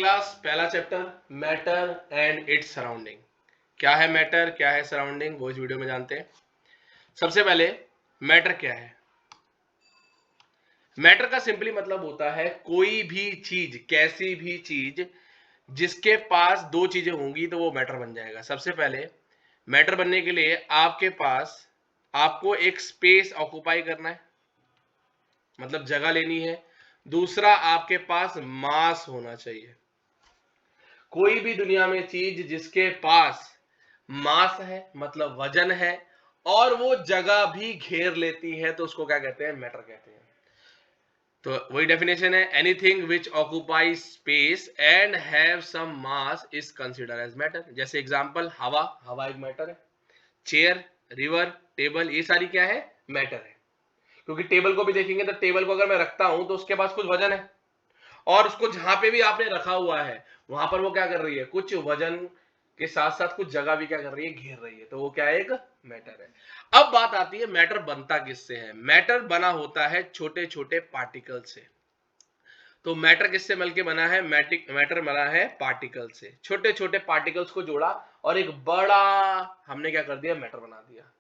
Class पहला chapter matter and its surrounding. क्या है मैटर, क्या है सराउंडिंग, वो इस वीडियो में जानते हैं। सबसे पहले मैटर क्या है। मैटर का सिंपली मतलब होता है कोई भी चीज, कैसी भी चीज जिसके पास दो चीजें होंगी तो वो मैटर बन जाएगा। सबसे पहले मैटर बनने के लिए आपके पास आपको एक स्पेस ऑक्यूपाई करना है, मतलब जगह लेनी है। दूसरा आपके पास मास होना चाहिए। कोई भी दुनिया में चीज जिसके पास मास है मतलब वजन है और वो जगह भी घेर लेती है तो उसको क्या कहते हैं, मैटर कहते हैं। तो वही डेफिनेशन है, anything which occupies space and have some mass is considered as matter. जैसे एग्जांपल हवा, हवा एक मैटर है। चेयर, रिवर, टेबल, ये सारी क्या है, मैटर है। क्योंकि टेबल को भी देखेंगे तो टेबल को अगर मैं रखता हूं तो उसके पास कुछ वजन है और उसको जहां पे भी आपने रखा हुआ है वहां पर वो क्या कर रही है, कुछ वजन के साथ साथ कुछ जगह भी क्या कर रही है, घेर रही है। तो वो क्या है, एक मैटर है। अब बात आती है मैटर बनता किससे है। मैटर बना होता है छोटे छोटे पार्टिकल से। तो मैटर किससे मिलके बना है, मैटर बना है पार्टिकल से। छोटे छोटे पार्टिकल्स को जोड़ा और एक बड़ा हमने क्या कर दिया, मैटर बना दिया।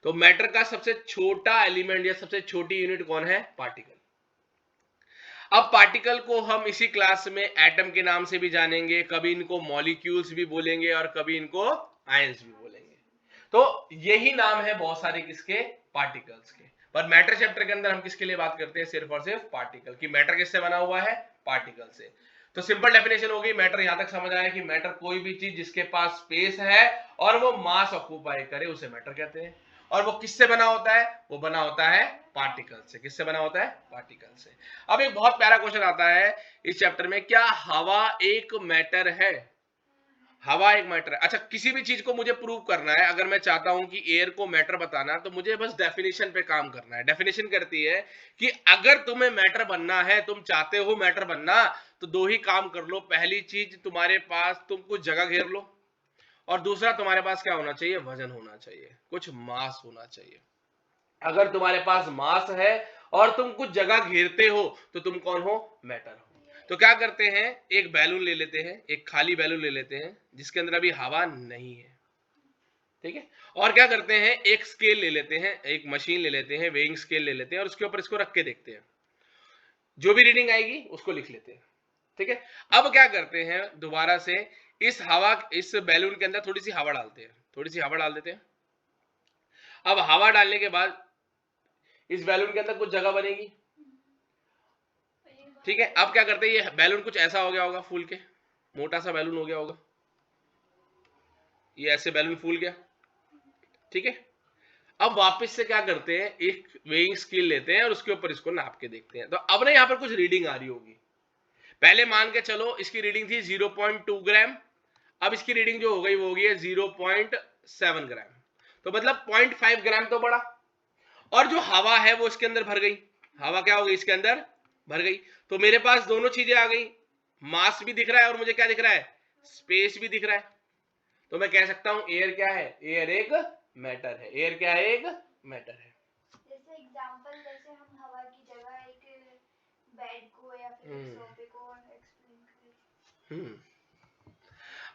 तो मैटर का सबसे छोटा एलिमेंट या सबसे छोटी यूनिट कौन है, पार्टिकल। अब पार्टिकल को हम इसी क्लास में एटम के नाम से भी जानेंगे, कभी इनको मॉलिक्यूल्स भी बोलेंगे और कभी इनको आयंस भी बोलेंगे। तो यही नाम है बहुत सारे किसके, पार्टिकल्स के। पर मैटर चैप्टर के अंदर हम किसके लिए बात करते हैं, सिर्फ और सिर्फ पार्टिकल की। मैटर किससे बना हुआ है, पार्टिकल से। तो सिंपल डेफिनेशन हो गई मैटर। यहां तक समझ आया कि मैटर कोई भी चीज जिसके पास स्पेस है और वो मास ऑक्यूपाई करे उसे मैटर कहते हैं। और वो किससे बना होता है, वो बना होता है पार्टिकल से। किससे बना होता है, पार्टिकल से। अब एक बहुत प्यारा क्वेश्चन आता है इस चैप्टर में, क्या हवा एक मैटर है। हवा एक मैटर है। अच्छा, किसी भी चीज को मुझे प्रूव करना है, अगर मैं चाहता हूं कि एयर को मैटर बताना, तो मुझे बस डेफिनेशन पे काम करना है। डेफिनेशन करती है कि अगर तुम्हें मैटर बनना है, तुम चाहते हो मैटर बनना, तो दो ही काम कर लो। पहली चीज, तुम्हारे पास तुम कुछ जगह घेर लो, और दूसरा तुम्हारे पास क्या होना चाहिए, वजन होना चाहिए, कुछ मास होना चाहिए। अगर तुम्हारे पास मास है और तुम कुछ जगह घेरते हो तो तुम कौन हो, मैटर हो। तो क्या करते हैं, एक बैलून ले लेते हैं, एक खाली बैलून ले लेते हैं जिसके अंदर अभी हवा नहीं है, ठीक है। और क्या करते हैं, एक स्केल ले लेते हैं, एक मशीन ले लेते हैं, वेइंग स्केल ले लेते हैं और उसके ऊपर इसको रख के देखते हैं। जो भी रीडिंग आएगी उसको लिख लेते हैं, ठीक है। अब क्या करते हैं, दोबारा से इस बैलून के अंदर थोड़ी सी हवा डालते हैं, थोड़ी सी हवा डाल देते हैं। अब हवा डालने के बाद इस बैलून के अंदर कुछ जगह बनेगी, ठीक है। अब क्या करते हैं, ये बैलून कुछ ऐसा हो गया होगा, फूल के, मोटा सा बैलून हो गया होगा, ये ऐसे बैलून फूल गया, ठीक है। अब वापस से क्या करते हैं, एक वेइंग स्केल लेते हैं और उसके ऊपर इसको नाप के देखते हैं। तो अब ना यहाँ पर कुछ रीडिंग आ रही होगी। पहले मान के चलो इसकी रीडिंग थी 0.2 ग्राम, अब इसकी रीडिंग जो हो गई वो हो गई है 0.7 ग्राम। तो मतलब 0.5 ग्राम तो बढ़ा। और जो हवा है वो इसके अंदर भर गई, हवा क्या हो गई, इसके अंदर भर गई। तो मेरे पास दोनों चीजें आ गई, मास भी दिख रहा है और मुझे क्या दिख रहा है, स्पेस भी दिख रहा है। तो मैं कह सकता हूं एयर क्या है, एयर एक मैटर है। एयर क्या है, एक मैटर है। जैसे एग्जांपल, जैसे हम हवा की जगह एक बेड को या फिर सोफे को एक्सप्लेन करें।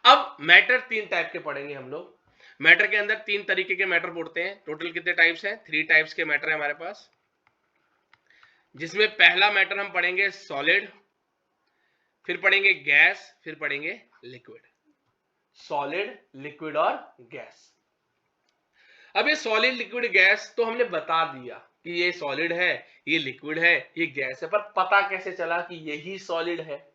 अब मैटर तीन टाइप के पढ़ेंगे हम लोग। मैटर के अंदर तीन तरीके के मैटर पढ़ते हैं। टोटल कितने टाइप्स हैं, 3 टाइप्स के मैटर है हमारे पास। जिसमें पहला मैटर हम पढ़ेंगे सॉलिड, फिर पढ़ेंगे गैस, फिर पढ़ेंगे लिक्विड। सॉलिड, लिक्विड और गैस। अब ये सॉलिड, लिक्विड, गैस तो हमने बता दिया कि ये सॉलिड है, ये लिक्विड है, ये गैस है। पर पता कैसे चला कि यही सॉलिड है,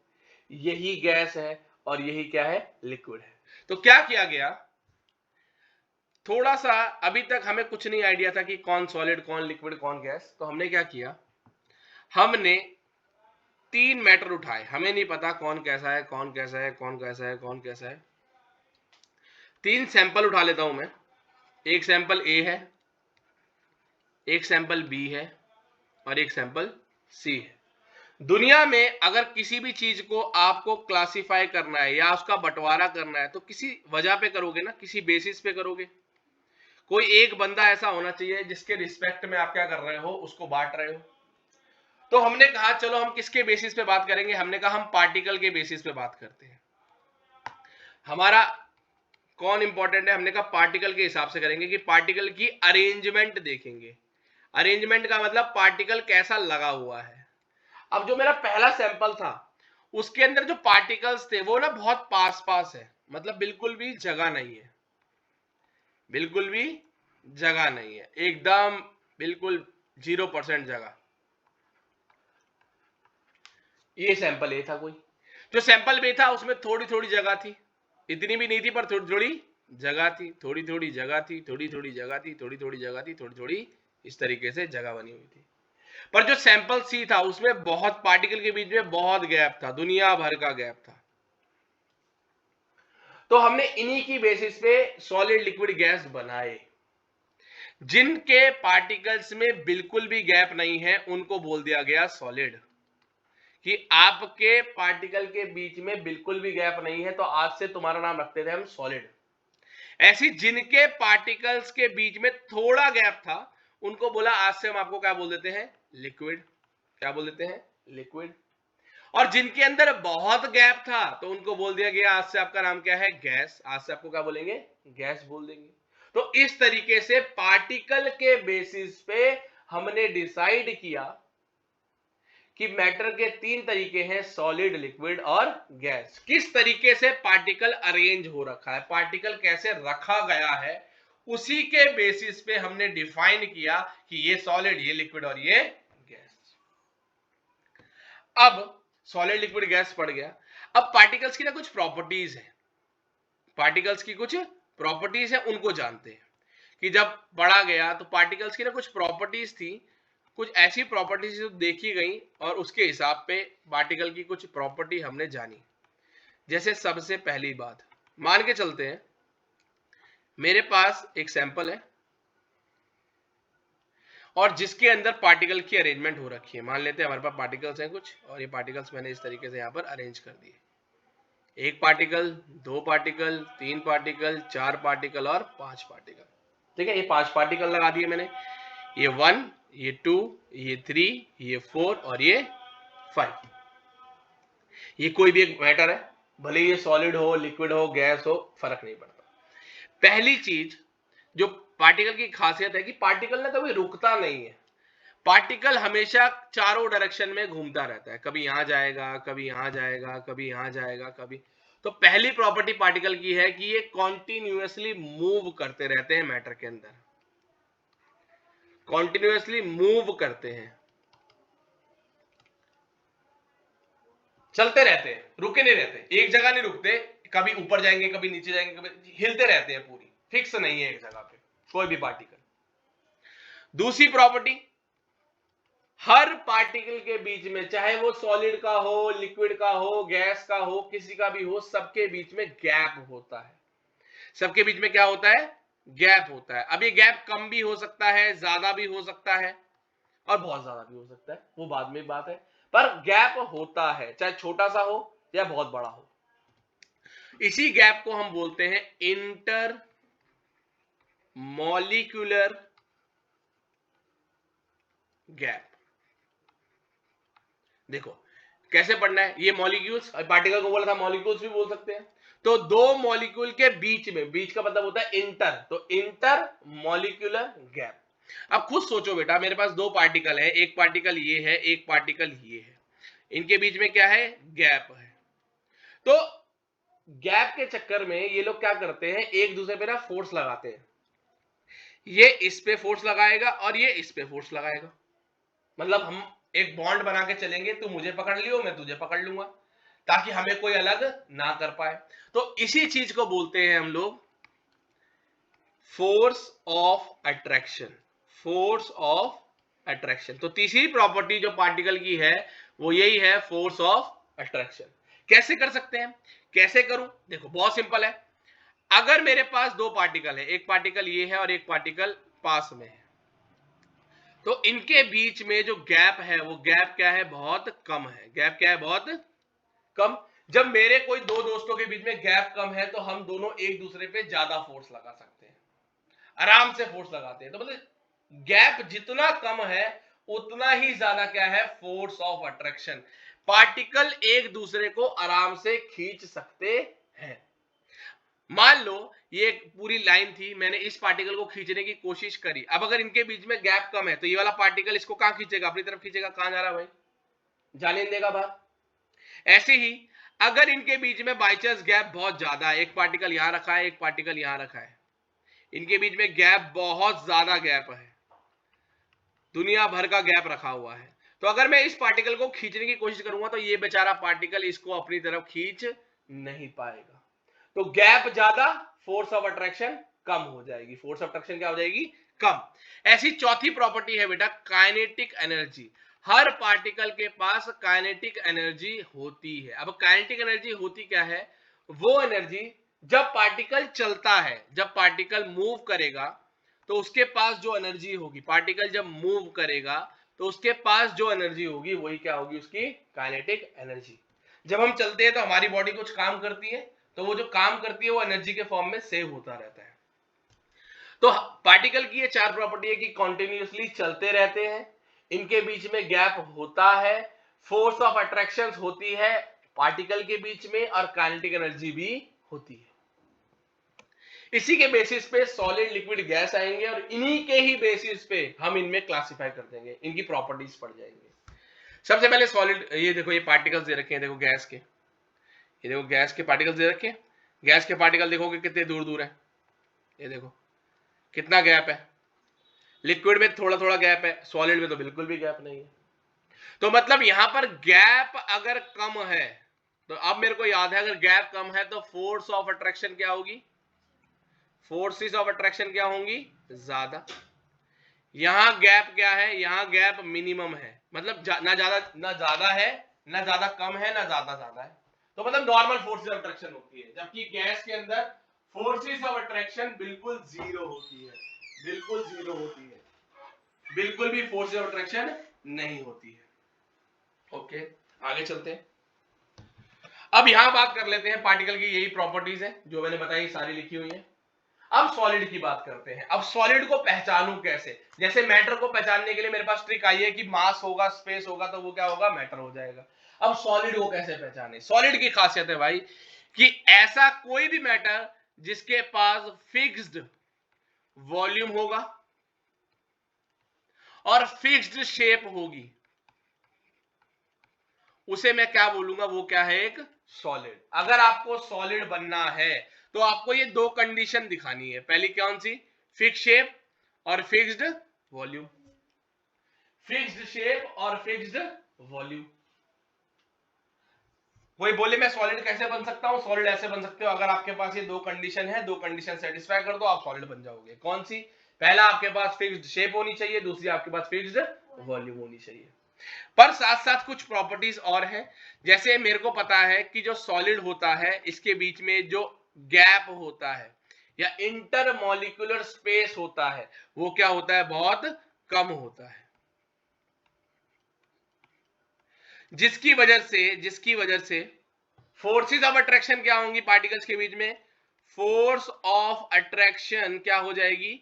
यही गैस है और यही क्या है, लिक्विड है। तो क्या किया गया, थोड़ा सा अभी तक हमें कुछ नहीं आइडिया था कि कौन सॉलिड, कौन लिक्विड, कौन गैस। तो हमने क्या किया, हमने 3 मैटर उठाए। हमें नहीं पता कौन कैसा है, कौन कैसा है, कौन कैसा है, कौन कैसा है। 3 सैंपल उठा लेता हूं मैं। एक सैंपल ए है, एक सैंपल बी है और एक सैंपल सी है। दुनिया में अगर किसी भी चीज को आपको क्लासिफाई करना है या उसका बंटवारा करना है तो किसी वजह पे करोगे ना, किसी बेसिस पे करोगे। कोई एक बंदा ऐसा होना चाहिए जिसके रिस्पेक्ट में आप क्या कर रहे हो, उसको बांट रहे हो। तो हमने कहा चलो हम किसके बेसिस पे बात करेंगे, हमने कहा हम पार्टिकल के बेसिस पे बात करते हैं। हमारा कौन इंपॉर्टेंट है, हमने कहा पार्टिकल के हिसाब से करेंगे कि पार्टिकल की अरेंजमेंट देखेंगे। अरेंजमेंट का मतलब पार्टिकल कैसा लगा हुआ है। अब जो मेरा पहला सैंपल था उसके अंदर जो पार्टिकल्स थे वो ना बहुत पास पास है, मतलब बिल्कुल भी जगह नहीं है, बिल्कुल भी जगह नहीं है, एकदम बिल्कुल 0% जगह। ये सैंपल ए था कोई। जो सैंपल बी था उसमें थोड़ी थोड़ी जगह थी, इतनी भी नहीं थी पर थोड़ी थोड़ी जगह थी, थोड़ी थोड़ी जगह थी, थोड़ी थोड़ी जगह थी, थोड़ी थोड़ी जगह थी, थोड़ी थोड़ी इस तरीके से जगह बनी हुई थी। पर जो सैंपल सी था उसमें बहुत पार्टिकल के बीच में बहुत गैप था, दुनिया भर का गैप था। तो हमने इन्हीं की बेसिस पे सॉलिड लिक्विड गैस बनाए। जिनके पार्टिकल्स में बिल्कुल भी गैप नहीं है उनको बोल दिया गया सॉलिड। कि आपके पार्टिकल के बीच में बिल्कुल भी गैप नहीं है तो आज से तुम्हारा नाम रखते थे हम सॉलिड। ऐसी जिनके पार्टिकल्स के बीच में थोड़ा गैप था उनको बोला आज से हम आपको क्या बोल देते हैं, लिक्विड। क्या बोल देते हैं, लिक्विड। और जिनके अंदर बहुत गैप था तो उनको बोल दिया गया आज से आपका नाम क्या है, गैस। आज से आपको क्या बोलेंगे, गैस बोल देंगे। तो इस तरीके से पार्टिकल के बेसिस पे हमने डिसाइड किया कि मैटर के 3 तरीके हैं, सॉलिड, लिक्विड और गैस। किस तरीके से पार्टिकल अरेंज हो रखा है, पार्टिकल कैसे रखा गया है, उसी के बेसिस पे हमने डिफाइन किया कि ये सॉलिड, ये लिक्विड और ये गैस। अब सॉलिड लिक्विड गैस पड़ गया। अब पार्टिकल्स की ना कुछ प्रॉपर्टीज है, पार्टिकल्स की कुछ प्रॉपर्टीज है उनको जानते हैं कि जब पढ़ा गया तो पार्टिकल्स की ना कुछ प्रॉपर्टीज थी, कुछ ऐसी प्रॉपर्टीज जो देखी गई और उसके हिसाब पे पार्टिकल की कुछ प्रॉपर्टी हमने जानी। जैसे सबसे पहली बात मान के चलते हैं मेरे पास एक सैंपल है और जिसके अंदर पार्टिकल की अरेंजमेंट हो रखी है। मान लेते हैं हमारे पास पार्टिकल्स हैं कुछ और ये पार्टिकल्स मैंने इस तरीके से यहां पर अरेंज कर दिए, 1 पार्टिकल, 2 पार्टिकल, 3 पार्टिकल, 4 पार्टिकल और 5 पार्टिकल। ठीक है, ये 5 पार्टिकल लगा दिए मैंने, ये 1, ये 2, ये 3, ये 4 और ये 5। ये कोई भी एक मैटर है, भले ये सॉलिड हो, लिक्विड हो, गैस हो, फर्क नहीं पड़ता। पहली चीज जो पार्टिकल की खासियत है कि पार्टिकल ना कभी रुकता नहीं है, पार्टिकल हमेशा चारों डायरेक्शन में घूमता रहता है, कभी यहां जाएगा, कभी यहां जाएगा, कभी यहां जाएगा, कभी। तो पहली प्रॉपर्टी पार्टिकल की है कि ये कॉन्टिन्यूअसली मूव करते रहते हैं, मैटर के अंदर कॉन्टिन्यूअसली मूव करते हैं, चलते रहते हैं, रुके नहीं रहते, एक जगह नहीं रुकते, कभी ऊपर जाएंगे, कभी नीचे जाएंगे, कभी हिलते रहते हैं, पूरी फिक्स नहीं है एक जगह पे कोई भी पार्टिकल। दूसरी प्रॉपर्टी, हर पार्टिकल के बीच में चाहे वो सॉलिड का हो, लिक्विड का हो, गैस का हो, किसी का भी हो, सबके बीच में गैप होता है। सबके बीच में क्या होता है, गैप होता है। अब ये गैप कम भी हो सकता है, ज्यादा भी हो सकता है और बहुत ज्यादा भी हो सकता है, वो बाद में बात है, पर गैप होता है, चाहे छोटा सा हो या बहुत बड़ा हो। इसी गैप को हम बोलते हैं इंटर मॉलिक्यूलर गैप। देखो कैसे पढ़ना है, ये मॉलिक्यूल्स, पार्टिकल को बोला था मॉलिक्यूल्स भी बोल सकते हैं। तो दो मॉलिक्यूल के बीच में, बीच का मतलब होता है इंटर, तो इंटर मॉलिक्यूलर गैप। अब खुद सोचो बेटा, मेरे पास 2 पार्टिकल है, एक पार्टिकल ये है, एक पार्टिकल ये है, इनके बीच में क्या है, गैप है। तो गैप के चक्कर में ये लोग क्या करते हैं, एक दूसरे पे ना फोर्स लगाते हैं, ये इस पे फोर्स लगाएगा और ये इस पे फोर्स लगाएगा, मतलब हम एक बॉन्ड बना के चलेंगे, तू मुझे पकड़ लियो, मैं तुझे पकड़ लूंगा, ताकि हमें कोई अलग ना कर पाए। तो इसी चीज को बोलते हैं हम लोग force of attraction, force of attraction. तो तीसरी प्रॉपर्टी जो पार्टिकल की है वो यही है, फोर्स ऑफ अट्रैक्शन। कैसे कर सकते हैं, कैसे करूं, देखो बहुत सिंपल है। अगर मेरे पास 2 पार्टिकल है, एक पार्टिकल ये है और एक पार्टिकल पास में है, तो इनके बीच में जो गैप है वो गैप क्या है, बहुत कम है। गैप क्या है, बहुत कम। जब मेरे कोई 2 दोस्तों के बीच में गैप कम है तो हम दोनों एक दूसरे पे ज्यादा फोर्स लगा सकते हैं, आराम से फोर्स लगाते हैं। तो मतलब गैप जितना कम है उतना ही ज्यादा क्या है, फोर्स ऑफ अट्रैक्शन। पार्टिकल एक दूसरे को आराम से खींच सकते हैं। मान लो ये एक पूरी लाइन थी, मैंने इस पार्टिकल को खींचने की कोशिश करी, अब अगर इनके बीच में गैप कम है तो ये वाला पार्टिकल इसको कहां खींचेगा, अपनी तरफ खींचेगा, कहां जा रहा भाई, जाने देगा बाहर। ऐसे ही अगर इनके बीच में बाई चांस गैप बहुत ज्यादा है, एक पार्टिकल यहां रखा है, एक पार्टिकल यहां रखा है, इनके बीच में गैप बहुत ज्यादा गैप है, दुनिया भर का गैप रखा हुआ है, तो अगर मैं इस पार्टिकल को खींचने की कोशिश करूंगा तो ये बेचारा पार्टिकल इसको अपनी तरफ खींच नहीं पाएगा, तो गैप ज्यादा, फोर्स ऑफ अट्रैक्शन कम हो जाएगी, फोर्स ऑफ अट्रैक्शन क्या हो जाएगी, कम। ऐसी चौथी प्रॉपर्टी है बेटा काइनेटिक एनर्जी, हर पार्टिकल के पास काइनेटिक एनर्जी होती है। अब काइनेटिक एनर्जी होती क्या है, वो एनर्जी जब पार्टिकल चलता है, जब पार्टिकल मूव करेगा तो उसके पास जो एनर्जी होगी, पार्टिकल जब मूव करेगा तो उसके पास जो एनर्जी होगी वही क्या होगी, उसकी काइनेटिक एनर्जी। जब हम चलते हैं तो हमारी बॉडी कुछ काम करती है, तो वो जो काम करती है वो एनर्जी के फॉर्म में सेव होता रहता है। तो पार्टिकल की ये चार प्रॉपर्टी है कि कॉन्टिन्यूसली चलते रहते हैं, इनके बीच में गैप होता है, फोर्स ऑफ अट्रैक्शन होती है पार्टिकल के बीच में, और काइनेटिक एनर्जी भी होती है। इसी के बेसिस पे सॉलिड लिक्विड गैस आएंगे और इन्हीं के ही बेसिस पे हम इनमें क्लासिफाई कर देंगे, इनकी प्रॉपर्टीज पढ़ जाएंगे। सबसे पहले सॉलिड, ये देखो ये पार्टिकल्स दे रखे हैं, देखो गैस के, ये देखो गैस के पार्टिकल्स दे रखे हैं, गैस के पार्टिकल देखोगे कितने दूर दूर है, ये देखो कितना गैप है, लिक्विड में थोड़ा थोड़ा गैप है, सॉलिड में तो बिल्कुल भी गैप नहीं है। तो मतलब यहां पर गैप अगर कम है, तो अब मेरे को याद है अगर गैप कम है तो फोर्स ऑफ अट्रैक्शन क्या होगी, फोर्सेस ऑफ अट्रैक्शन क्या होंगी, ज्यादा। यहां गैप क्या है, यहां गैप मिनिमम है, मतलब ना ज्यादा है, ना ज्यादा कम है, ना ज्यादा ज्यादा है, तो मतलब नॉर्मल फोर्सेस ऑफ अट्रैक्शन होती है। जबकि गैस के अंदर फोर्सेस ऑफ अट्रैक्शन बिल्कुल जीरो होती है, बिल्कुल जीरो होती है, बिल्कुल भी फोर्सेस ऑफ अट्रैक्शन नहीं होती है। ओके, आगे चलते हैं। अब यहां बात कर लेते हैं पार्टिकल की, यही प्रॉपर्टीज है जो मैंने बताई, सारी लिखी हुई है। अब सॉलिड की बात करते हैं। अब सॉलिड को पहचानूं कैसे, जैसे मैटर को पहचानने के लिए मेरे पास ट्रिक आई है कि मास होगा, स्पेस होगा, तो वो क्या होगा, मैटर हो जाएगा। अब सॉलिड को कैसे पहचाने, सॉलिड की खासियत है भाई कि ऐसा कोई भी मैटर जिसके पास फिक्स्ड वॉल्यूम होगा और फिक्स्ड शेप होगी, उसे मैं क्या बोलूंगा, वो क्या है, एक सॉलिड। अगर आपको सॉलिड बनना है तो आपको ये दो कंडीशन दिखानी है, पहली कौन सी, फिक्स शेप और फिक्स्ड वॉल्यूम, फिक्स्ड शेप और फिक्स्ड वॉल्यूम। वही बोले मैं सॉलिड कैसे बन सकता हूं, सॉलिड ऐसे बन सकते हो, अगर आपके पास ये दो कंडीशन है, दो कंडीशन सेटिस्फाई कर दो आप सॉलिड बन जाओगे। कौन सी, पहला आपके पास फिक्स्ड शेप होनी चाहिए, दूसरी आपके पास फिक्स्ड वॉल्यूम होनी चाहिए। पर साथ साथ कुछ प्रॉपर्टीज और है, जैसे मेरे को पता है कि जो सॉलिड होता है इसके बीच में जो गैप होता है या इंटरमॉलिक्यूलर स्पेस होता है वो क्या होता है, बहुत कम होता है, जिसकी वजह से फोर्सेस ऑफ अट्रैक्शन क्या होंगी पार्टिकल्स के बीच में, फोर्स ऑफ अट्रैक्शन क्या हो जाएगी,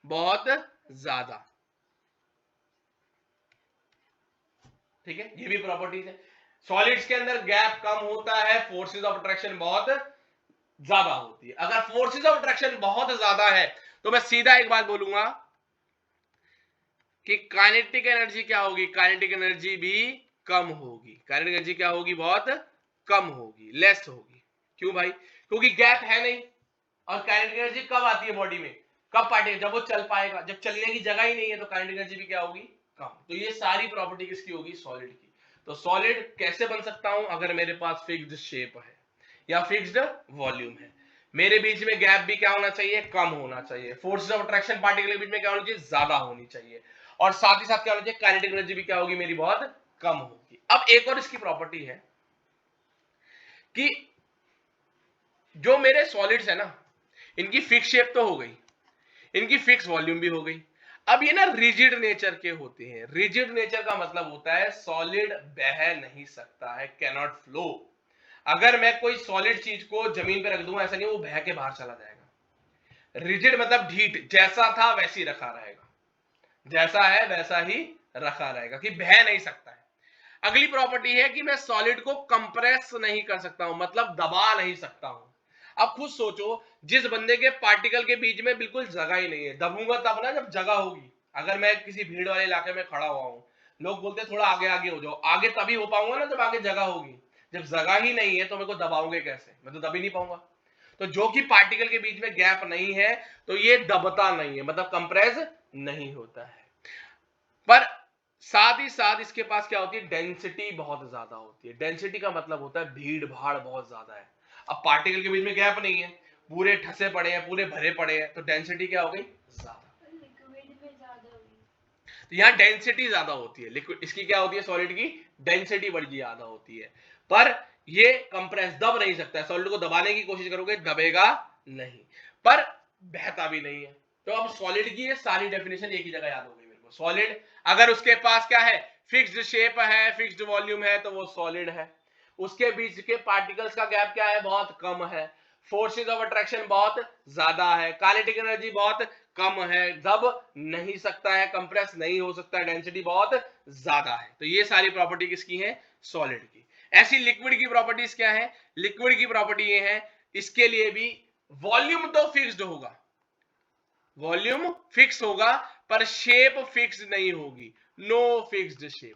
बहुत ज्यादा। ठीक है, ये भी प्रॉपर्टीज है। सॉलिड्स के अंदर गैप कम होता है, फोर्सेस ऑफ अट्रैक्शन बहुत ज्यादा होती है। अगर फोर्सेस ऑफ अट्रैक्शन बहुत ज्यादा है तो मैं सीधा एक बात बोलूंगा कि काइनेटिक एनर्जी क्या होगी, काइनेटिक एनर्जी भी कम होगी, काइनेटिक एनर्जी क्या होगी, बहुत कम होगी, लेस होगी। क्यों भाई, क्योंकि गैप है नहीं, और काइनेटिक एनर्जी कब आती है बॉडी में, कब पार्टिकल जब वो चल पाएगा, जब चलने की जगह ही नहीं है तो काइनेटिक एनर्जी भी क्या होगी, कम। तो ये सारी प्रॉपर्टी किसकी होगी, सॉलिड की। तो सॉलिड कैसे बन सकता हूं, अगर मेरे पास फिक्स्ड शेप है या फिक्स्ड वॉल्यूम है, मेरे बीच में गैप भी क्या होना चाहिए, कम होना चाहिए, फोर्सेस ऑफ अट्रैक्शन पार्टिकल के बीच में क्या होनी चाहिए, ज्यादा होनी चाहिए, और साथ ही साथ क्या होना चाहिए, काइनेटिक एनर्जी भी क्या होगी, मेरी बहुत कम होगी। अब एक और इसकी प्रॉपर्टी है कि जो मेरे सॉलिड्स है ना, इनकी फिक्स शेप तो हो गई, इनकी फिक्स वॉल्यूम भी हो गई। अब ये ना रिजिड नेचर के होते हैं, रिजिड नेचर का मतलब होता है सॉलिड बह नहीं सकता है, कैनॉट फ्लो। अगर मैं कोई सॉलिड चीज को जमीन पे रख दूंगा, ऐसा नहीं वो बह के बाहर चला जाएगा। रिजिड मतलब ढीठ, जैसा था वैसे ही रखा रहेगा, जैसा है वैसा ही रखा रहेगा, कि बह नहीं सकता है। अगली प्रॉपर्टी है कि मैं सॉलिड को कंप्रेस नहीं कर सकता हूं, मतलब दबा नहीं सकता हूं। अब खुद सोचो, जिस बंदे के पार्टिकल के बीच में बिल्कुल जगह ही नहीं है, दबूंगा तब ना जब जगह होगी। अगर मैं किसी भीड़ वाले इलाके में खड़ा हुआ हूं, लोग बोलते हैं थोड़ा आगे आगे हो जाओ, आगे तभी हो पाऊंगा ना जब आगे जगह होगी। जब जगह ही नहीं है तो मेरे को दबाओगे कैसे, मैं तो दब ही नहीं पाऊंगा। तो जो कि पार्टिकल के बीच में गैप नहीं है तो ये दबता नहीं है, मतलब कंप्रेस नहीं होता है। पर साथ ही साथ इसके पास क्या होती है, डेंसिटी बहुत ज्यादा होती है। डेंसिटी का मतलब होता है भीड़ भाड़ बहुत ज्यादा है। अब पार्टिकल के बीच में गैप नहीं है, पूरे ठसे पड़े हैं, पूरे भरे पड़े हैं, तो डेंसिटी क्या हो गई, ज्यादा। लिक्विड में ज्यादा हुई। तो यहाँ डेंसिटी ज्यादा होती है, लिक्विड इसकी क्या होती है, सॉलिड की डेंसिटी बड़ी ज्यादा होती है। पर ये कंप्रेस दब नहीं सकता है, सॉलिड को दबाने की कोशिश करोगे दबेगा नहीं, पर बहता भी नहीं है। तो अब सॉलिड की ये सारी डेफिनेशन एक ही जगह याद हो गई मेरे को। सॉलिड अगर उसके पास क्या है, फिक्स्ड शेप है, फिक्स्ड वॉल्यूम है, तो वो सॉलिड है। उसके बीच के पार्टिकल्स का गैप क्या है, बहुत कम है। फोर्सेस ऑफ अट्रैक्शन बहुत ज्यादा है, काइनेटिक एनर्जी बहुत कम है, दब नहीं सकता है, कंप्रेस नहीं हो सकता है, डेंसिटी बहुत ज्यादा है। तो ये सारी प्रॉपर्टी किसकी है, सॉलिड की। ऐसी लिक्विड की प्रॉपर्टीज क्या है, लिक्विड की प्रॉपर्टी ये है, इसके लिए भी वॉल्यूम तो फिक्स्ड होगा, वॉल्यूम फिक्स होगा, पर शेप फिक्स नहीं होगी, नो फिक्स्ड शेप।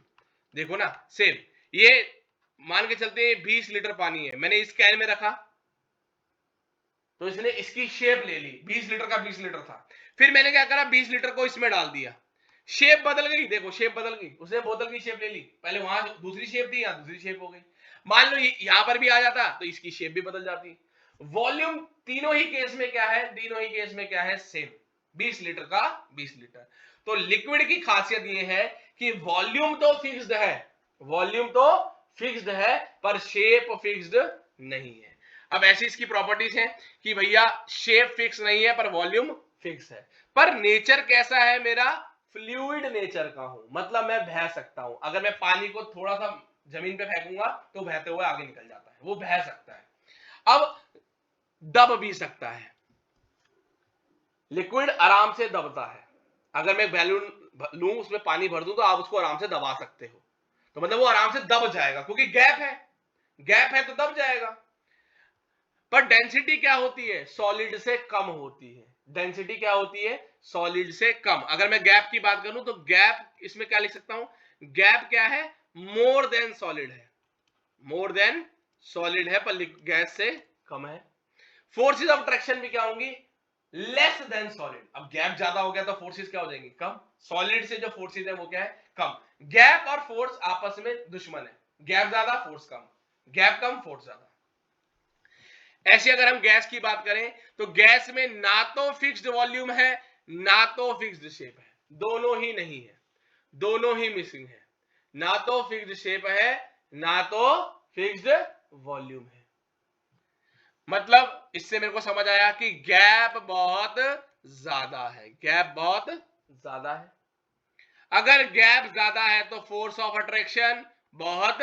देखो ना, सेम ये मान के चलते हैं 20 लीटर पानी है, मैंने इस कैन में रखा तो इसने इसकी शेप ले ली, 20 लीटर का 20 लीटर था, फिर मैंने क्या करा, 20 लीटर को इसमें डाल दिया, शेप बदल गई, देखो शेप बदल गई, उसने बोतल की शेप ले ली, पहले वहां दूसरी शेप थी, यहां दूसरी शेप हो गई। मान लो यहां पर भी आ जाता तो इसकी शेप भी बदल जाती। वॉल्यूम तीनों ही केस में क्या है, तीनों ही केस में क्या है, सेम, 20 लीटर का 20 लीटर। तो लिक्विड की खासियत यह है कि वॉल्यूम तो फिक्स्ड है, वॉल्यूम तो फिक्स्ड है, पर शेप फिक्स्ड नहीं है। अब ऐसी इसकी प्रॉपर्टीज हैं कि भैया शेप फिक्स नहीं है पर वॉल्यूम फिक्स है, पर नेचर कैसा है मेरा, फ्लूइड नेचर का हूं, मतलब मैं बह सकता हूं। अगर मैं पानी को थोड़ा सा जमीन पे फेंकूंगा तो बहते हुए आगे निकल जाता है, वो बह सकता है। अब दब भी सकता है, लिक्विड आराम से दबता है। अगर मैं बैलून लूं उसमें पानी भर दूं तो आप उसको आराम से दबा सकते हो, तो मतलब वो आराम से दब जाएगा क्योंकि गैप है, गैप है तो दब जाएगा। पर डेंसिटी क्या होती है, सॉलिड से कम होती है, डेंसिटी क्या होती है, सॉलिड से कम। अगर मैं गैप की बात करूं तो गैप इसमें क्या लिख सकता हूं, गैप क्या है, मोर देन सॉलिड है, मोर देन सॉलिड है, पर गैस से कम है। फोर्सेस ऑफ अट्रैक्शन भी क्या होंगी, लेस देन सॉलिड। अब गैप ज्यादा हो गया तो फोर्सेस क्या हो जाएंगी, कम। सॉलिड से जो फोर्सेस है वो क्या है, कम। गैप और फोर्स आपस में दुश्मन है, गैप ज्यादा फोर्स कम, गैप कम फोर्स ज्यादा। ऐसे अगर हम गैस की बात करें तो गैस में ना तो फिक्स्ड वॉल्यूम है ना तो फिक्स्ड शेप है, दोनों ही नहीं है, दोनों ही मिसिंग है, ना तो फिक्स्ड शेप है ना तो फिक्स्ड वॉल्यूम है। मतलब इससे मेरे को समझ आया कि गैप बहुत ज्यादा है, गैप बहुत ज्यादा है। अगर गैप ज्यादा है तो फोर्स ऑफ अट्रैक्शन बहुत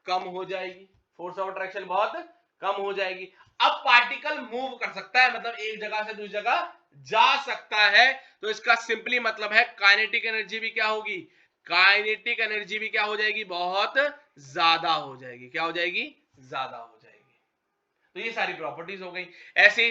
कम हो जाएगी, फोर्स ऑफ अट्रैक्शन बहुत कम हो जाएगी। अब पार्टिकल मूव कर सकता है, मतलब एक जगह से दूसरी जगह जा सकता है, तो इसका सिंपली मतलब है काइनेटिक एनर्जी भी क्या होगी, काइनेटिक एनर्जी भी क्या हो जाएगी, बहुत ज्यादा हो जाएगी, क्या हो जाएगी, ज्यादा हो जाएगी। तो ये सारी प्रॉपर्टीज हो गई। ऐसे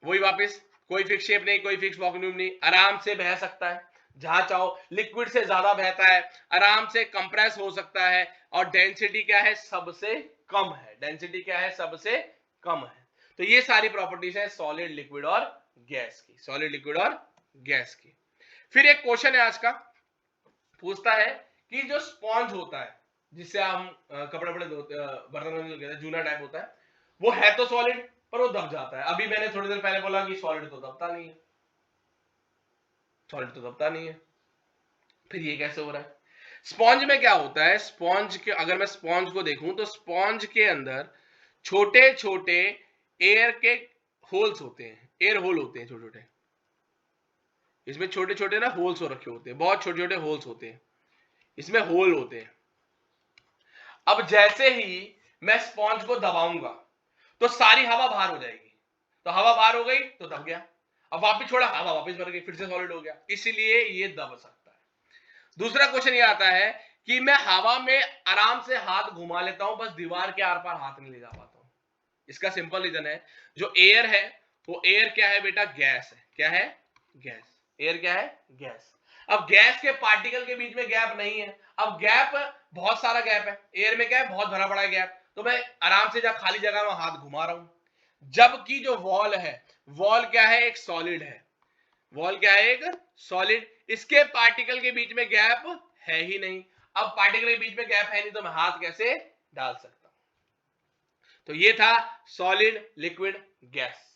वही वापस, कोई फिक्स शेप नहीं, कोई फिक्स वॉल्यूम नहीं, आराम से बह सकता है जहां चाहो, लिक्विड से ज्यादा बहता है, आराम से कंप्रेस हो सकता है, और डेंसिटी क्या है, सबसे कम है, डेंसिटी क्या है, सबसे कम है। तो ये सारी प्रॉपर्टीज है सॉलिड, लिक्विड और गैस की, सॉलिड, लिक्विड और गैस की। फिर एक क्वेश्चन है आज का, पूछता है कि जो स्पॉन्ज होता है जिससे हम कपड़े बड़े बर्तन जूना टाइप होता है, वो है तो सॉलिड पर वो दब जाता है। अभी मैंने थोड़ी देर पहले बोला कि सॉलिड तो दबता नहीं है, सॉलिड तो दबता नहीं है, फिर ये कैसे हो रहा है। स्पॉन्ज में क्या होता है, स्पॉन्ज के अगर मैं स्पॉन्ज को देखूं तो स्पॉन्ज के अंदर छोटे छोटे एयर के होल्स होते हैं, एयर होल होते हैं छोटे छोटे, इसमें छोटे छोटे ना होल्स हो रखे होते हैं, बहुत छोटे छोटे होल्स होते हैं, इसमें होल होते हैं। अब जैसे ही मैं स्पॉन्ज को दबाऊंगा तो सारी हवा बाहर हो जाएगी, तो हवा बाहर हो गई तो दब गया, अब वापस छोड़ा हवा वापस भर गई, फिर से सॉलिड हो गया, इसलिए ये दब सकता है। दूसरा क्वेश्चन ये आता है कि मैं हवा में आराम से हाथ घुमा लेता हूं, बस दीवार के आर पार हाथ नहीं ले जा पाता हूं, इसका सिंपल रीजन है, जो एयर है वो एयर क्या है बेटा, गैस है। क्या है, गैस। एयर क्या है, गैस। अब गैस के पार्टिकल के बीच में गैप नहीं है, अब गैप बहुत सारा गैप है, एयर में क्या है, बहुत भरा पड़ा गैप, तो मैं आराम से जब खाली जगह में हाथ घुमा रहा हूं। जबकि जो वॉल है, वॉल क्या है, एक सॉलिड है। वॉल क्या है, एक सॉलिड, इसके पार्टिकल के बीच में गैप है ही नहीं। अब पार्टिकल के बीच में गैप है नहीं तो मैं हाथ कैसे डाल सकता हूं। तो ये था सॉलिड, लिक्विड, गैस।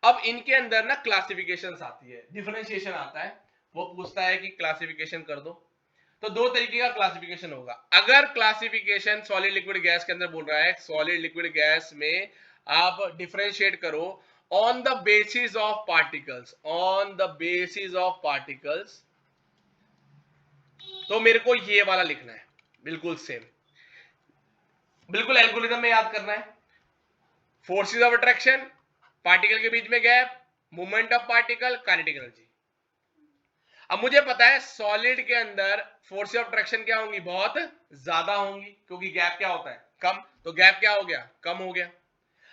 अब इनके अंदर ना क्लासिफिकेशंस आती है, डिफरेंशिएशन आता है, वो पूछता है कि क्लासिफिकेशन कर दो। तो दो तरीके का क्लासिफिकेशन होगा। अगर क्लासिफिकेशन सॉलिड लिक्विड गैस के अंदर बोल रहा है, सॉलिड लिक्विड गैस में आप डिफरेंशिएट करो on the basis of particles, on the basis of particles, तो मेरे को ये वाला लिखना है, बिल्कुल सेम, बिल्कुल एल्गोरिथम में याद करना है। फोर्सेस ऑफ अट्रैक्शन, पार्टिकल के बीच में gap, movement of particle, kinetic energy. अब मुझे पता है सॉलिड के अंदर फोर्स ऑफ अट्रैक्शन क्या होंगी, बहुत ज्यादा होंगी, क्योंकि गैप क्या होता है, कम, तो गैप क्या हो गया, कम हो गया।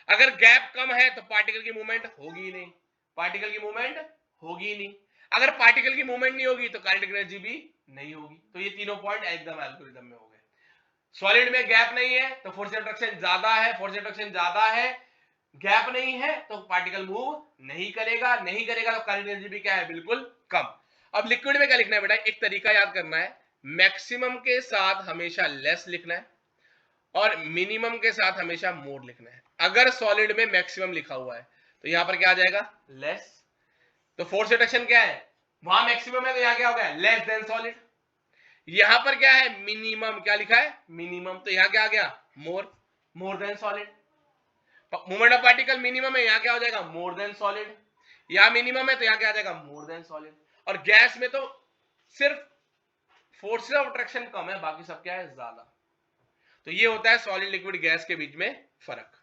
अगर गैप कम है तो पार्टिकल की मूवमेंट होगी ही नहीं, पार्टिकल की मूवमेंट होगी ही नहीं। अगर पार्टिकल की मूवमेंट नहीं होगी तो काइनेटिक एनर्जी भी नहीं होगी। तो ये तीनों पॉइंट एकदम एल्गोरिथम में हो गए। सॉलिड में गैप नहीं है तो फोर्स ऑफ अट्रैक्शन ज्यादा है, फोर्स ऑफ अट्रैक्शन ज्यादा है, गैप नहीं है तो पार्टिकल मूव नहीं करेगा, नहीं करेगा तो काइनेटिक एनर्जी भी क्या है, बिल्कुल कम। अब लिक्विड में क्या लिखना है बेटा, एक तरीका याद करना है, मैक्सिमम के साथ हमेशा लेस लिखना है और मिनिमम के साथ हमेशा मोर लिखना है। अगर सॉलिड में मैक्सिमम लिखा हुआ है तो यहां पर क्या आ जाएगा, लेस। तो फोर्स अट्रैक्शन क्या है, वहां मैक्सिमम है तो यहां क्या हो गया, लेस देन सॉलिड। यहां पर क्या है, मिनिमम, क्या लिखा है, मिनिमम, तो यहां क्या आ गया, more, more than solid. Movement of particle minimum है, यहां क्या हो जाएगा, मोर देन सॉलिड। यहां मिनिमम है तो यहां क्या आ जाएगा, मोर देन सॉलिड। और गैस में तो सिर्फ फोर्सेस ऑफ अट्रैक्शन कम है, बाकी सब क्या है, ज्यादा। तो ये होता है सॉलिड लिक्विड गैस के बीच में फर्क।